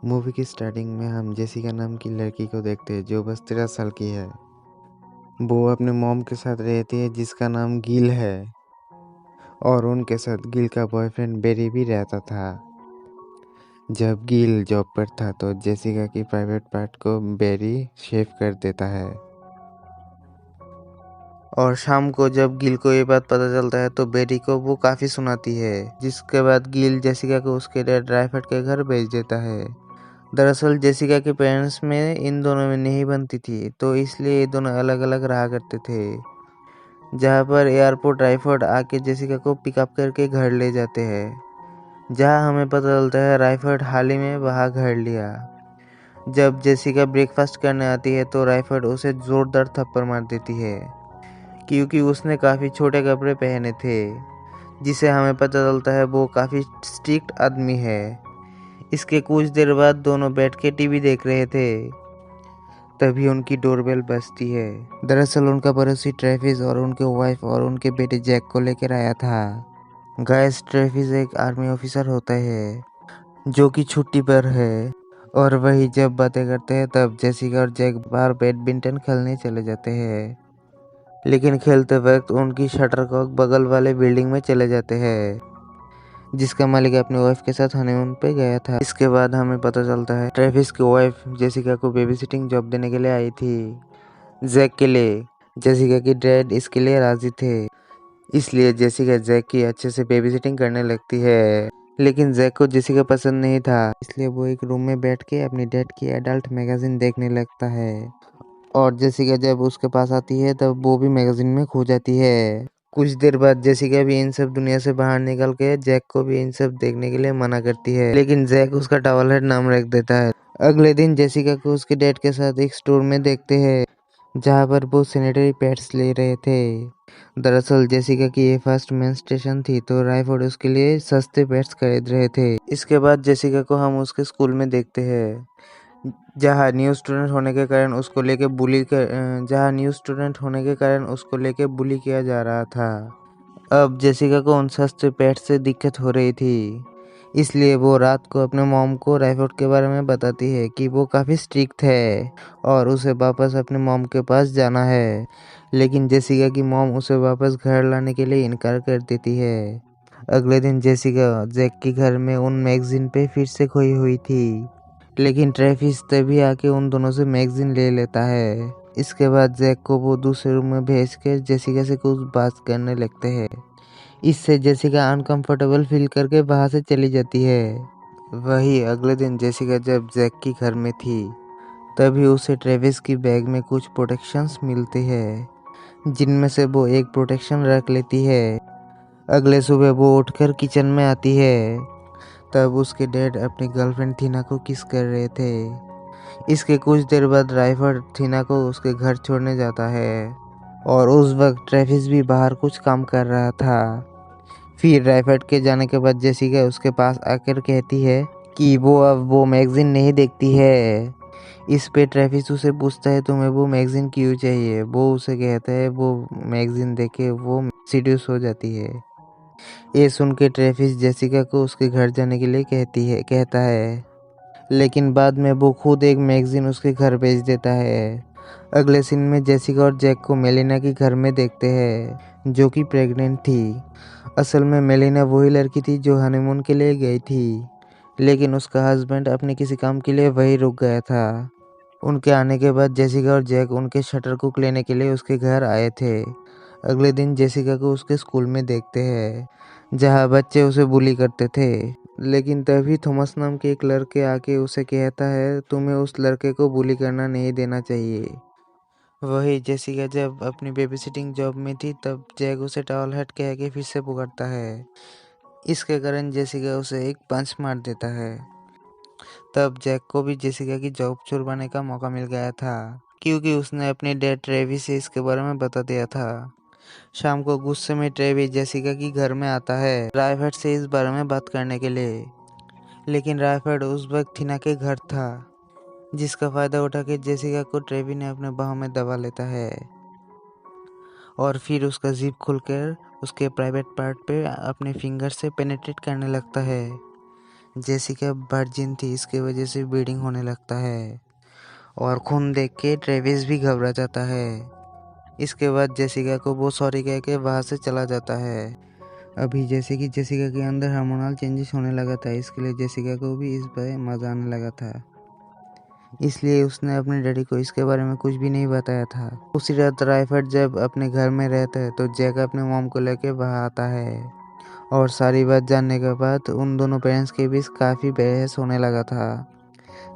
Movie की starting में हम जेसिका नाम की लड़की को देखते हैं जो बस 13 साल की है। वो अपने मॉम के साथ रहती है जिसका नाम गिल है और उनके साथ गिल का बॉयफ्रेंड बेरी भी रहता था। जब गिल जॉब पर था तो जेसिका की प्राइवेट पार्ट को बेरी शेव कर देता है। और शाम को जब गिल को ये बात पता चलता है तो बेरी को वो काफ़ी सुनाती है, जिसके बाद गिल जेसिका को उसके डैड राइफर्ड के घर भेज देता है। दरअसल जेसिका के पेरेंट्स में इन दोनों में नहीं बनती थी, तो इसलिए ये दोनों अलग अलग रहा करते थे। जहाँ पर एयरपोर्ट राइफर्ड आके जेसिका को पिकअप करके घर ले जाते हैं, जहाँ हमें पता चलता है राइफर्ड हाल ही में वहाँ घर लिया। जब जेसिका ब्रेकफास्ट करने आती है तो राइफर्ड उसे जोरदार थप्पड़ मार देती है, क्योंकि उसने काफ़ी छोटे कपड़े पहने थे, जिसे हमें पता चलता है वो काफ़ी स्ट्रिक्ट आदमी है। इसके कुछ देर बाद दोनों बैठ के टीवी देख रहे थे, तभी उनकी डोरबेल बजती है। दरअसल उनका पड़ोसी ट्रेविस और उनके वाइफ और उनके बेटे जैक को लेकर आया था। गाइस, ट्रेविस एक आर्मी ऑफिसर होता है जो कि छुट्टी पर है, और वही जब बातें करते हैं तब जेसिका और जैक बाहर बैडमिंटन खेलने चले जाते हैं। लेकिन खेलते वक्त उनकी शटरकॉक बगल वाले बिल्डिंग में चले जाते हैं, जिसका मालिक अपनी वाइफ के साथ हनीमून पे गया था। इसके बाद हमें पता चलता है ट्रेविस की वाइफ जेसिका को बेबी सिटिंग जॉब देने के लिए आई थी जैक के लिए। जेसिका की डैड इसके लिए राजी थे, इसलिए जेसिका जैक की अच्छे से बेबी सिटिंग करने लगती है। लेकिन जैक को जेसिका पसंद नहीं था, इसलिए वो एक रूम में बैठ के अपनी डैड की एडल्ट मैगजीन देखने लगता है। और जेसिका जब उसके पास आती है तब वो भी मैगजीन में खो जाती है। कुछ देर बाद जेसिका भी इन सब दुनिया से बाहर निकल के जैक को भी इन सब देखने के लिए मना करती है, लेकिन जैक उसका टॉवल हेड नाम रख देता है। अगले दिन जेसिका को उसके डैड के साथ एक स्टोर में देखते हैं, जहाँ पर वो सैनिटरी पैड्स ले रहे थे। दरअसल जेसिका की ये फर्स्ट मेंस्ट्रुएशन थी, तो राइफर्ड उसके लिए सस्ते पैड्स खरीद रहे थे। इसके बाद जेसिका को हम उसके स्कूल में देखते हैं, जहाँ न्यू स्टूडेंट होने के कारण उसको लेके बुली किया जा रहा था। अब जेसिका को उन सस्ते पेट से दिक्कत हो रही थी, इसलिए वो रात को अपने मॉम को राइफर्ड के बारे में बताती है कि वो काफ़ी स्ट्रिक्ट है और उसे वापस अपने मॉम के पास जाना है। लेकिन जेसिका की मॉम उसे वापस घर लाने के लिए इनकार कर देती है। अगले दिन जेसिका जैक के घर में उन मैगजीन पे फिर से खोई हुई थी, लेकिन ट्रेविस तभी आके उन दोनों से मैगजीन ले लेता है। इसके बाद जैक को वो दूसरे रूम में भेज कर जेसिका से कुछ बात करने लगते हैं। इससे जेसिका अनकंफर्टेबल फील करके वहां से चली जाती है। वही अगले दिन जेसिका जब जैक की घर में थी, तभी उसे ट्रेविस की बैग में कुछ प्रोटेक्शंस मिलते हैं, जिनमें से वो एक प्रोटेक्शन रख लेती है। अगले सुबह वो उठकर किचन में आती है, तब उसके डैड अपनी गर्लफ्रेंड थीना को किस कर रहे थे। इसके कुछ देर बाद राइफर्ड थीना को उसके घर छोड़ने जाता है, और उस वक्त ट्रेविस भी बाहर कुछ काम कर रहा था। फिर राइफर्ड के जाने के बाद जेसिका उसके पास आकर कहती है कि वो अब वो मैगजीन नहीं देखती है। इस पे ट्रेविस उसे पूछता है तुम्हें वो मैगजीन क्यों चाहिए। वो उसे कहता है वो मैगजीन देखे वो सीड्यूस हो जाती है। ये सुन के ट्रेविस जेसिका को उसके घर जाने के लिए कहता है, लेकिन बाद में वो खुद एक मैगजीन उसके घर भेज देता है। अगले सीन में जेसिका और जैक को मेलिना के घर में देखते हैं, जो कि प्रेग्नेंट थी। असल में मेलिना वही लड़की थी जो हनीमून के लिए गई थी, लेकिन उसका हस्बैंड अपने किसी काम के लिए वहीं रुक गया था। उनके आने के बाद जेसिका और जैक उनके शटर कुक लेने के लिए उसके घर आए थे। अगले दिन जेसिका को उसके स्कूल में देखते हैं, जहाँ बच्चे उसे बुली करते थे। लेकिन तभी थॉमस नाम के एक लड़के आके उसे कहता है तुम्हें उस लड़के को बुली करना नहीं देना चाहिए। वही जेसिका जब अपनी बेबी सिटिंग जॉब में थी तब जैक उसे टॉवल हट कह के फिर से पुकारता है। इसके कारण जेसिका उसे एक पंच मार देता है। तब जैक को भी जेसिका की जॉब छुड़वाने का मौका मिल गया था, क्योंकि उसने अपने डैड ट्रेविस से इसके बारे में बता दिया था। शाम को गुस्से में ट्रेविस जेसिका की घर में आता है राइफर्ड से इस बारे में बात करने के लिए, लेकिन राइफर्ड उस वक्त थीना के घर था, जिसका फायदा उठा के जेसिका को ट्रेवी ने अपने बाहों में दबा लेता है और फिर उसका जिप खुलकर उसके प्राइवेट पार्ट पे अपने फिंगर से पेनिट्रेट करने लगता है। जेसिका वर्जिन थी, इसके वजह से ब्लीडिंग होने लगता है और खून देख के ट्रेविस भी घबरा जाता है। इसके बाद जेसिका को वो सॉरी कह के वहाँ से चला जाता है। अभी जैसे कि जेसिका के अंदर हार्मोनल चेंजेस होने लगा था, इसके लिए जेसिका को भी इस पर मज़ा आने लगा था, इसलिए उसने अपने डैडी को इसके बारे में कुछ भी नहीं बताया था। उसी रात राइफर्ड जब अपने घर में रहता है तो जैक अपने मॉम को लेके वहाँ आता है और सारी बात जानने के बाद उन दोनों पेरेंट्स के बीच काफ़ी बहस होने लगा था।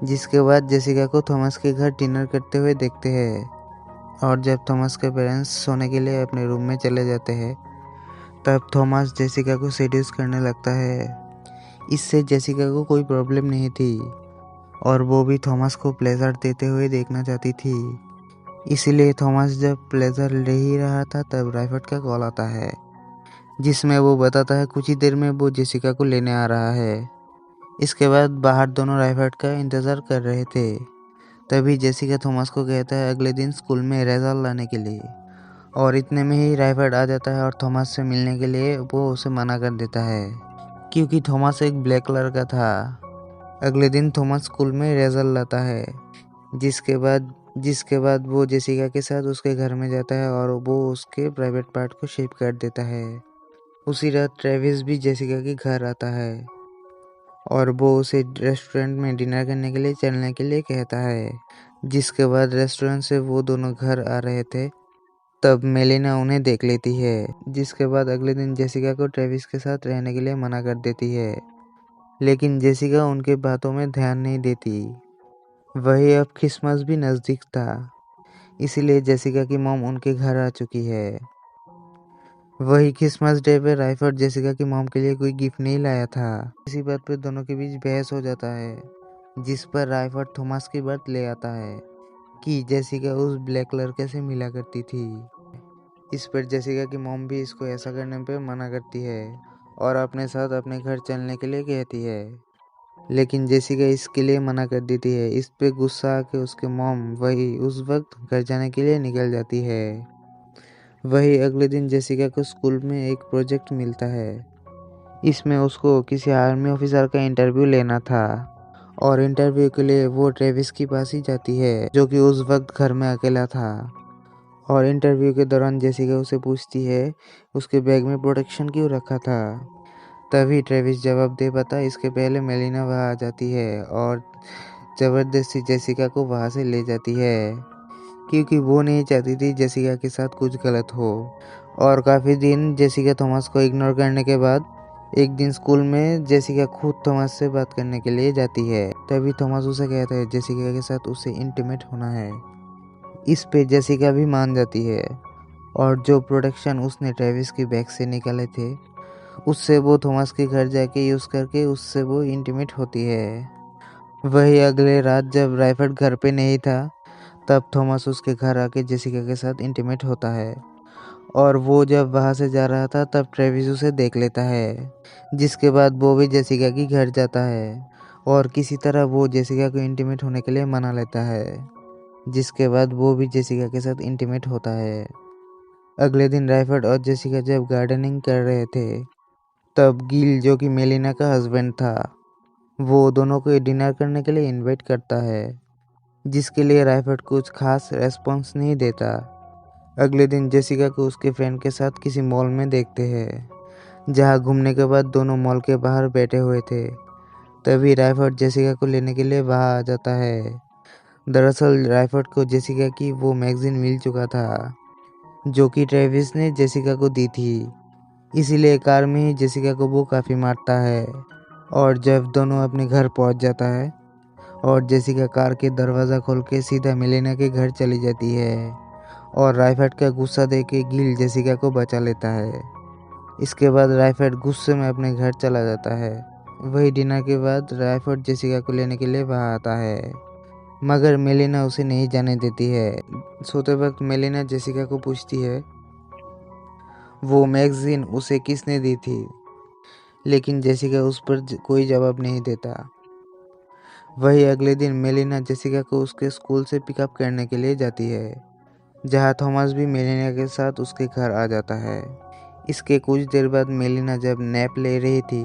जिसके बाद जेसिका को थॉमस के घर डिनर करते हुए देखते हैं और जब थॉमस के पेरेंट्स सोने के लिए अपने रूम में चले जाते हैं तब थॉमस जेसिका को सेड्यूस करने लगता है। इससे जेसिका को कोई प्रॉब्लम नहीं थी और वो भी थॉमस को प्लेजर देते हुए देखना चाहती थी। इसीलिए थॉमस जब प्लेजर ले ही रहा था तब राइफर्ड का कॉल आता है, जिसमें वो बताता है कुछ ही देर में वो जेसिका को लेने आ रहा है। इसके बाद बाहर दोनों राइफर्ड का इंतज़ार कर रहे थे। तभी जेसिका थॉमस को कहता है अगले दिन स्कूल में रिजल्ट लाने के लिए, और इतने में ही राइफर्ड आ जाता है और थॉमस से मिलने के लिए वो उसे मना कर देता है क्योंकि थॉमस एक ब्लैक कलर का था। अगले दिन थॉमस स्कूल में रिजल्ट लाता है, जिसके बाद वो जेसिका के साथ उसके घर में जाता है और वो उसके प्राइवेट पार्ट को शेप कर देता है। उसी रात ट्रेविस भी जेसिका के घर आता है और वो उसे रेस्टोरेंट में डिनर करने के लिए चलने के लिए कहता है। जिसके बाद रेस्टोरेंट से वो दोनों घर आ रहे थे तब मेलिना उन्हें देख लेती है। जिसके बाद अगले दिन जेसिका को ट्रेविस के साथ रहने के लिए मना कर देती है, लेकिन जेसिका उनके बातों में ध्यान नहीं देती। वही अब क्रिसमस भी नज़दीक था, इसीलिए जेसिका की मॉम उनके घर आ चुकी है। वही क्रिसमस डे पे राइफर्ड जेसिका की मॉम के लिए कोई गिफ्ट नहीं लाया था। इसी बात पे दोनों के बीच बहस हो जाता है, जिस पर राइफर्ड थॉमस की बात ले आता है कि जेसिका उस ब्लैक लड़के से मिला करती थी। इस पर जेसिका की मॉम भी इसको ऐसा करने पे मना करती है और अपने साथ अपने घर चलने के लिए कहती है, लेकिन जेसिका इसके लिए मना कर देती है। इस पे गुस्सा आके उसके मॉम वही उस वक्त घर जाने के लिए निकल जाती है। वही अगले दिन जेसिका को स्कूल में एक प्रोजेक्ट मिलता है। इसमें उसको किसी आर्मी ऑफिसर का इंटरव्यू लेना था और इंटरव्यू के लिए वो ट्रेविस के पास ही जाती है, जो कि उस वक्त घर में अकेला था। और इंटरव्यू के दौरान जेसिका उसे पूछती है उसके बैग में प्रोटेक्शन क्यों रखा था। तभी ट्रेविस जवाब दे पाता। इसके पहले मेलिना वहाँ आ जाती है और ज़बरदस्ती जेसिका को वहाँ से ले जाती है क्योंकि वो नहीं चाहती थी जेसिका के साथ कुछ गलत हो। और काफ़ी दिन जेसिका थॉमस को इग्नोर करने के बाद एक दिन स्कूल में जेसिका खुद थॉमस से बात करने के लिए जाती है। तभी थॉमस उसे कहता है जेसिका के साथ उसे इंटीमेट होना है। इस पे जेसिका भी मान जाती है और जो प्रोटेक्शन उसने ट्रेविस के बैग से निकाले थे उससे वो थॉमस के घर जाके यूज़ करके उससे वो इंटीमेट होती है। वही अगले रात जब राइफर्ड घर पे नहीं था तब थॉमस उसके घर आके जेसिका के साथ इंटीमेट होता है और वो जब वहाँ से जा रहा था तब ट्रेविस उसे देख लेता है। जिसके बाद वो भी जेसिका के घर जाता है और किसी तरह वो जेसिका को इंटीमेट होने के लिए मना लेता है। जिसके बाद वो भी जेसिका के साथ इंटीमेट होता है। अगले दिन राइफर्ड और जेसिका जब गार्डनिंग कर रहे थे तब गिल, जो कि मेलिना का हस्बैंड था, वो दोनों को डिनर करने के लिए इनवाइट करता है, जिसके लिए राइफर्ड कुछ खास रेस्पॉन्स नहीं देता। अगले दिन जेसिका को उसके फ्रेंड के साथ किसी मॉल में देखते हैं, जहाँ घूमने के बाद दोनों मॉल के बाहर बैठे हुए थे। तभी राइफर्ड जेसिका को लेने के लिए वहाँ आ जाता है। दरअसल राइफर्ड को जेसिका की वो मैगजीन मिल चुका था, जो कि ट्रेविस ने जेसिका को दी थी। इसीलिए कार में ही जेसिका को वो काफ़ी मारता है। और जब दोनों अपने घर पहुंच जाता है और जेसिका कार के दरवाज़ा खोल के सीधा मिलेना के घर चली जाती है और राइफर्ड का गुस्सा देख के गिल जेसिका को बचा लेता है। इसके बाद राइफर्ड गुस्से में अपने घर चला जाता है। वही डिनर के बाद राइफर्ड जेसिका को लेने के लिए वहाँ आता है, मगर मेलिना उसे नहीं जाने देती है। सोते वक्त मेलिना जेसिका को पूछती है वो मैगजीन उसे किसने दी थी, लेकिन जेसिका उस पर कोई जवाब नहीं देता। वही अगले दिन मेलिना जेसिका को उसके स्कूल से पिकअप करने के लिए जाती है, जहाँ थॉमस भी मेलिना के साथ उसके घर आ जाता है। इसके कुछ देर बाद मेलिना जब नैप ले रही थी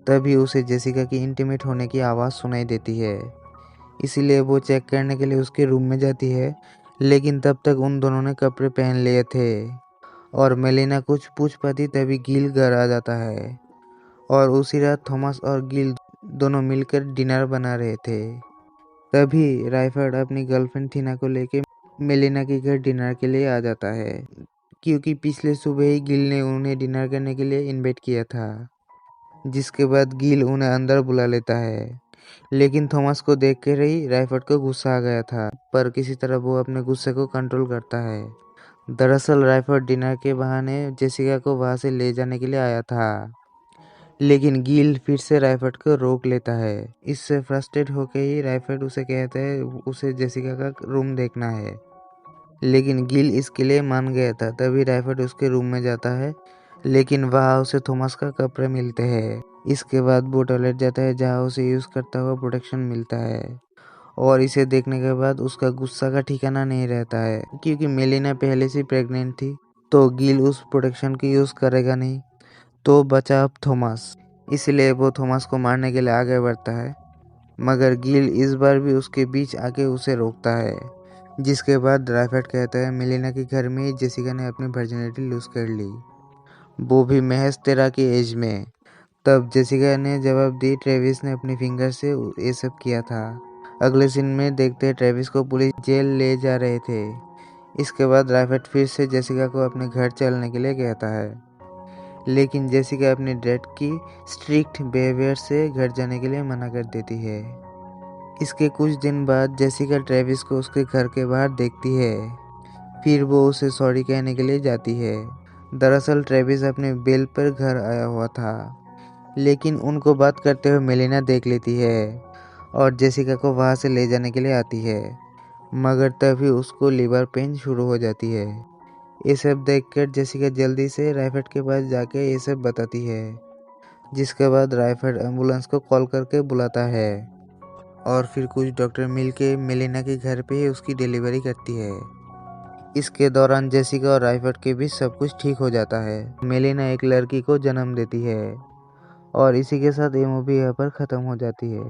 तभी उसे जेसिका की इंटीमेट होने की आवाज़ सुनाई देती है। इसीलिए वो चेक करने के लिए उसके रूम में जाती है, लेकिन तब तक उन दोनों ने कपड़े पहन लिए थे और मेलिना कुछ पूछ पाती तभी गिल घर आ जाता है और उसी रात थॉमस और गिल दोनों मिलकर डिनर बना रहे थे। तभी राइफर्ड अपनी गर्लफ्रेंड थीना को लेके मेलिना के घर डिनर के लिए आ जाता है, क्योंकि पिछले सुबह ही गिल ने उन्हें डिनर करने के लिए इनवाइट किया था। जिसके बाद गिल उन्हें अंदर बुला लेता है, लेकिन थॉमस को देख कर ही राइफर्ड को गुस्सा आ गया था, पर किसी तरह वो अपने गुस्से को कंट्रोल करता है। दरअसल राइफर्ड डिनर के बहाने जेसिका को वहां से ले जाने के लिए आया था, लेकिन गिल फिर से राइफर्ड को रोक लेता है। इससे फ्रस्ट्रेट होकर ही राइफर्ड उसे कहता है उसे जेसिका का रूम देखना है, लेकिन गिल इसके लिए मान गया था। तभी राइफर्ड उसके रूम में जाता है, लेकिन वहाँ उसे थॉमस का कपड़े मिलते हैं। इसके बाद वो टॉयलेट जाता है, जहाँ उसे यूज़ करता हुआ प्रोटेक्शन मिलता है और इसे देखने के बाद उसका गुस्सा का ठिकाना नहीं रहता है, क्योंकि मेलिना पहले से प्रेग्नेंट थी, तो गिल उस प्रोटेक्शन की यूज़ करेगा नहीं, तो बचा अब थॉमस। इसलिए वो थॉमस को मारने के लिए आगे बढ़ता है, मगर गिल इस बार भी उसके बीच आके उसे रोकता है। जिसके बाद राइफर्ड कहता है मेलिना के घर में ही जेसिका ने अपनी वर्जिनिटी लूज कर ली, वो भी महज 13 की एज में। तब जेसिका ने जवाब दी ट्रेविस ने अपनी फिंगर से ये सब किया था। अगले सीन में देखते हैं ट्रेविस को पुलिस जेल ले जा रहे थे। इसके बाद राइफर्ड फिर से जेसिका को अपने घर चलने के लिए कहता है, लेकिन जेसिका अपनी डैड की स्ट्रिक्ट बिहेवियर से घर जाने के लिए मना कर देती है। इसके कुछ दिन बाद जेसिका ट्रेविस को उसके घर के बाहर देखती है, फिर वो उसे सॉरी कहने के लिए जाती है। दरअसल ट्रेविस अपने बेल पर घर आया हुआ था, लेकिन उनको बात करते हुए मेलिना देख लेती है और जेसिका को वहाँ से ले जाने के लिए आती है, मगर तभी उसको लिवर पेन शुरू हो जाती है। ये सब देखकर जेसिका जल्दी से राइफर्ड के पास जाके ये सब बताती है, जिसके बाद राइफर्ड एम्बुलेंस को कॉल करके बुलाता है और फिर कुछ डॉक्टर मिलके मेलिना के घर पे ही उसकी डिलीवरी करती है। इसके दौरान जेसिका और राइफर्ड के बीच सब कुछ ठीक हो जाता है। मेलिना एक लड़की को जन्म देती है और इसी के साथ ये मूवी यहाँ पर ख़त्म हो जाती है।